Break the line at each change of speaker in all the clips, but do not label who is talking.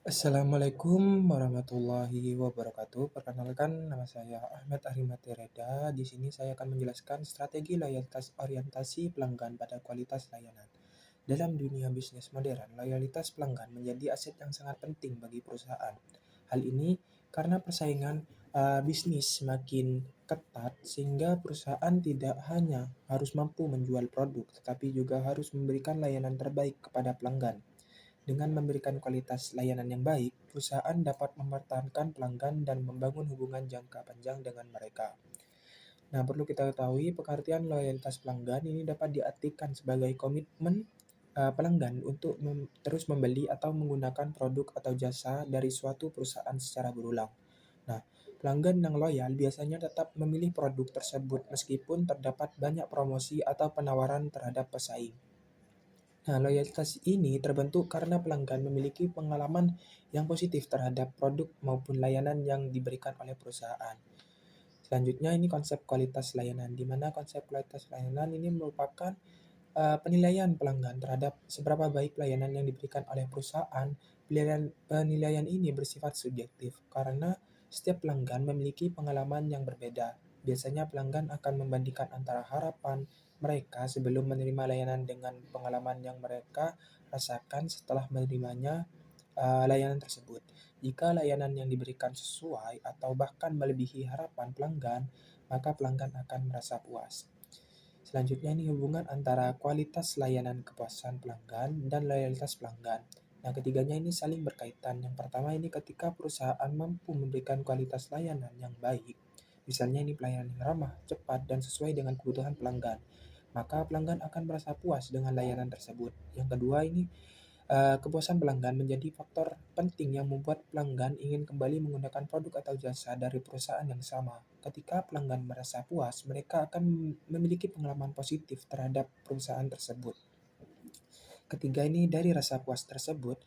Assalamualaikum warahmatullahi wabarakatuh. Perkenalkan, nama saya Ahmad Arimati Reda. Di sini saya akan menjelaskan strategi loyalitas orientasi pelanggan pada kualitas layanan. Dalam dunia bisnis modern, loyalitas pelanggan menjadi aset yang sangat penting bagi perusahaan. Hal ini karena persaingan bisnis semakin ketat sehingga perusahaan tidak hanya harus mampu menjual produk, tetapi juga harus memberikan layanan terbaik kepada pelanggan. Dengan memberikan kualitas layanan yang baik, perusahaan dapat mempertahankan pelanggan dan membangun hubungan jangka panjang dengan mereka. Nah, perlu kita ketahui pengertian loyalitas pelanggan ini dapat diartikan sebagai komitmen pelanggan untuk terus membeli atau menggunakan produk atau jasa dari suatu perusahaan secara berulang. Nah, pelanggan yang loyal biasanya tetap memilih produk tersebut meskipun terdapat banyak promosi atau penawaran terhadap pesaing. Nah, loyalitas ini terbentuk karena pelanggan memiliki pengalaman yang positif terhadap produk maupun layanan yang diberikan oleh perusahaan. Selanjutnya ini konsep kualitas layanan, di mana konsep kualitas layanan ini merupakan penilaian pelanggan terhadap seberapa baik layanan yang diberikan oleh perusahaan. Penilaian ini bersifat subjektif karena setiap pelanggan memiliki pengalaman yang berbeda. Biasanya pelanggan akan membandingkan antara harapan mereka sebelum menerima layanan dengan pengalaman yang mereka rasakan setelah menerimanya layanan tersebut. Jika layanan yang diberikan sesuai atau bahkan melebihi harapan pelanggan, maka pelanggan akan merasa puas. Selanjutnya ini hubungan antara kualitas layanan kepuasan pelanggan dan loyalitas pelanggan. Nah, ketiganya ini saling berkaitan. Yang pertama ini ketika perusahaan mampu memberikan kualitas layanan yang baik, misalnya ini pelayanan yang ramah, cepat, dan sesuai dengan kebutuhan pelanggan, maka pelanggan akan merasa puas dengan layanan tersebut. Yang kedua ini kepuasan pelanggan menjadi faktor penting yang membuat pelanggan ingin kembali menggunakan produk atau jasa dari perusahaan yang sama. Ketika pelanggan merasa puas, mereka akan memiliki pengalaman positif terhadap perusahaan tersebut. Ketiga ini dari rasa puas tersebut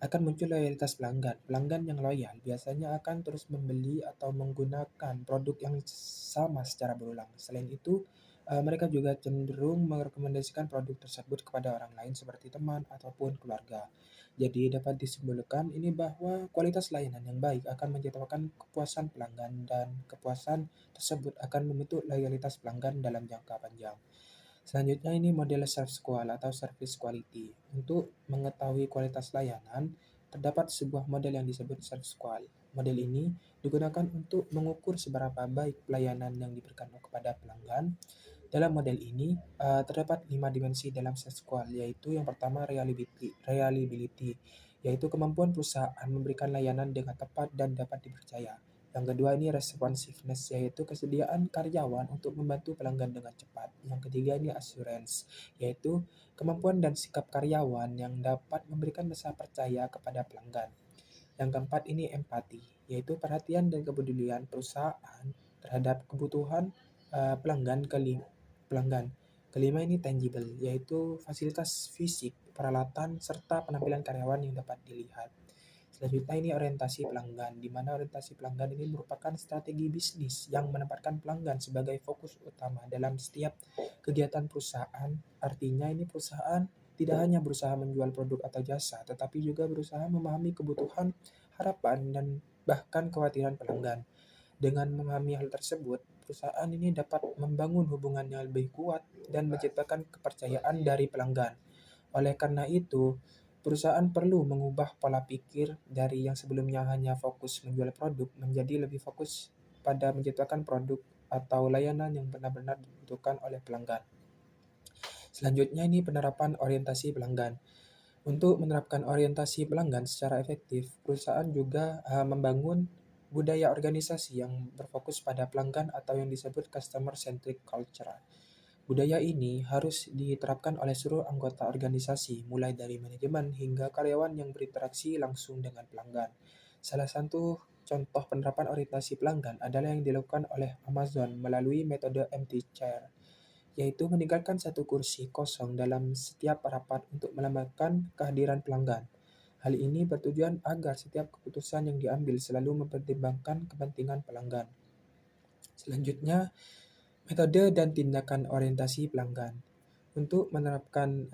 akan muncul loyalitas pelanggan. Pelanggan yang loyal biasanya akan terus membeli atau menggunakan produk yang sama secara berulang. Selain itu, mereka juga cenderung merekomendasikan produk tersebut kepada orang lain seperti teman ataupun keluarga. Jadi dapat disimpulkan ini bahwa kualitas layanan yang baik akan menciptakan kepuasan pelanggan dan kepuasan tersebut akan membentuk loyalitas pelanggan dalam jangka panjang. Selanjutnya ini model service qual atau service quality. Untuk mengetahui kualitas layanan, terdapat sebuah model yang disebut service qual. Model ini digunakan untuk mengukur seberapa baik pelayanan yang diberikan kepada pelanggan. Dalam model ini, terdapat 5 dimensi dalam service qual, yaitu yang pertama reliability, yaitu kemampuan perusahaan memberikan layanan dengan tepat dan dapat dipercaya. Yang kedua ini responsiveness, yaitu kesediaan karyawan untuk membantu pelanggan dengan cepat. Yang ketiga ini assurance, yaitu kemampuan dan sikap karyawan yang dapat memberikan rasa percaya kepada pelanggan. Yang keempat ini empati, yaitu perhatian dan kepedulian perusahaan terhadap kebutuhan pelanggan. Kelima ini tangible, yaitu fasilitas fisik, peralatan, serta penampilan karyawan yang dapat dilihat. Selanjutnya ini orientasi pelanggan, di mana orientasi pelanggan ini merupakan strategi bisnis yang menempatkan pelanggan sebagai fokus utama dalam setiap kegiatan perusahaan. Artinya ini perusahaan tidak hanya berusaha menjual produk atau jasa, tetapi juga berusaha memahami kebutuhan, harapan, dan bahkan kekhawatiran pelanggan. Dengan memahami hal tersebut, perusahaan ini dapat membangun hubungan yang lebih kuat dan menciptakan kepercayaan dari pelanggan. Oleh karena itu, perusahaan perlu mengubah pola pikir dari yang sebelumnya hanya fokus menjual produk menjadi lebih fokus pada menciptakan produk atau layanan yang benar-benar dibutuhkan oleh pelanggan. Selanjutnya ini penerapan orientasi pelanggan. Untuk menerapkan orientasi pelanggan secara efektif, perusahaan juga membangun budaya organisasi yang berfokus pada pelanggan atau yang disebut customer centric culture. Budaya ini harus diterapkan oleh seluruh anggota organisasi, mulai dari manajemen hingga karyawan yang berinteraksi langsung dengan pelanggan. Salah satu contoh penerapan orientasi pelanggan adalah yang dilakukan oleh Amazon melalui metode empty chair, yaitu meninggalkan satu kursi kosong dalam setiap rapat untuk melambangkan kehadiran pelanggan. Hal ini bertujuan agar setiap keputusan yang diambil selalu mempertimbangkan kepentingan pelanggan. Selanjutnya, metode dan tindakan orientasi pelanggan. Untuk menerapkan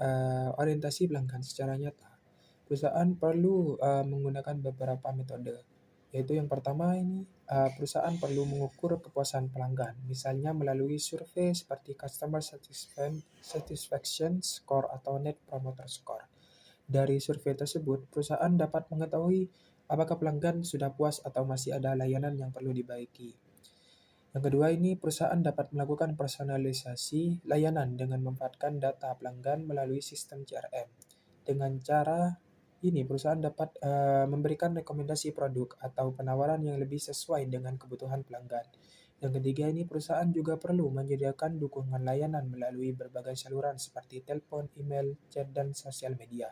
orientasi pelanggan secara nyata, Perusahaan perlu menggunakan beberapa metode, yaitu yang pertama ini perusahaan perlu mengukur kepuasan pelanggan, misalnya melalui survei seperti Customer Satisfaction Score atau Net Promoter Score. Dari survei tersebut, perusahaan dapat mengetahui apakah pelanggan sudah puas atau masih ada layanan yang perlu dibaiki. Yang kedua ini, perusahaan dapat melakukan personalisasi layanan dengan memanfaatkan data pelanggan melalui sistem CRM. Dengan cara ini, perusahaan dapat memberikan rekomendasi produk atau penawaran yang lebih sesuai dengan kebutuhan pelanggan. Yang ketiga ini, perusahaan juga perlu menyediakan dukungan layanan melalui berbagai saluran seperti telepon, email, chat, dan sosial media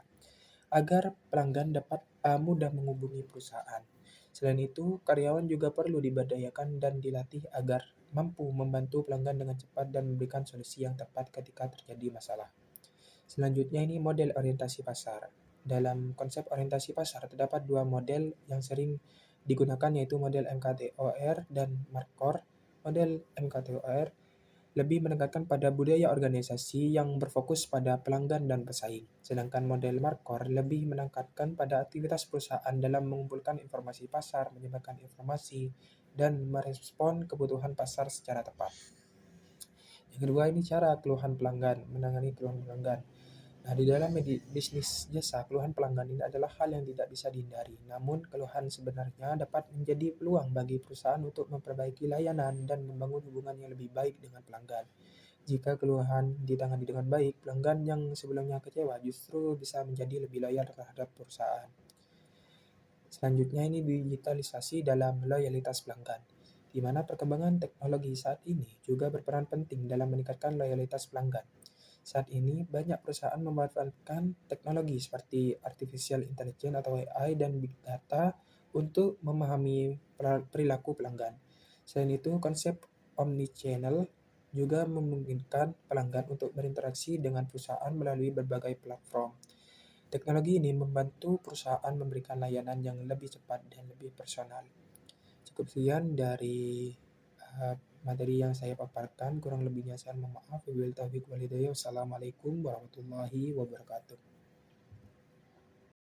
agar pelanggan dapat mudah menghubungi perusahaan. Selain itu, karyawan juga perlu diberdayakan dan dilatih agar mampu membantu pelanggan dengan cepat dan memberikan solusi yang tepat ketika terjadi masalah. Selanjutnya ini model orientasi pasar. Dalam konsep orientasi pasar terdapat dua model yang sering digunakan yaitu model MKTOR dan Markor. Model MKTOR lebih menekankan pada budaya organisasi yang berfokus pada pelanggan dan pesaing, sedangkan model Markor lebih menekankan pada aktivitas perusahaan dalam mengumpulkan informasi pasar, menyebarkan informasi, dan merespon kebutuhan pasar secara tepat. Yang kedua ini cara keluhan pelanggan, menangani keluhan pelanggan. Nah, di dalam bisnis jasa, keluhan pelanggan ini adalah hal yang tidak bisa dihindari. Namun, keluhan sebenarnya dapat menjadi peluang bagi perusahaan untuk memperbaiki layanan dan membangun hubungan yang lebih baik dengan pelanggan. Jika keluhan ditangani dengan baik, pelanggan yang sebelumnya kecewa justru bisa menjadi lebih loyal terhadap perusahaan. Selanjutnya ini digitalisasi dalam loyalitas pelanggan, di mana perkembangan teknologi saat ini juga berperan penting dalam meningkatkan loyalitas pelanggan. Saat ini, banyak perusahaan memanfaatkan teknologi seperti artificial intelligence atau AI dan big data untuk memahami perilaku pelanggan. Selain itu, konsep omnichannel juga memungkinkan pelanggan untuk berinteraksi dengan perusahaan melalui berbagai platform. Teknologi ini membantu perusahaan memberikan layanan yang lebih cepat dan lebih personal. Cukup sekian dari materi yang saya paparkan, kurang lebihnya saya mohon maaf. Wabillahi taufiq walhidayah. Wassalamualaikum warahmatullahi wabarakatuh.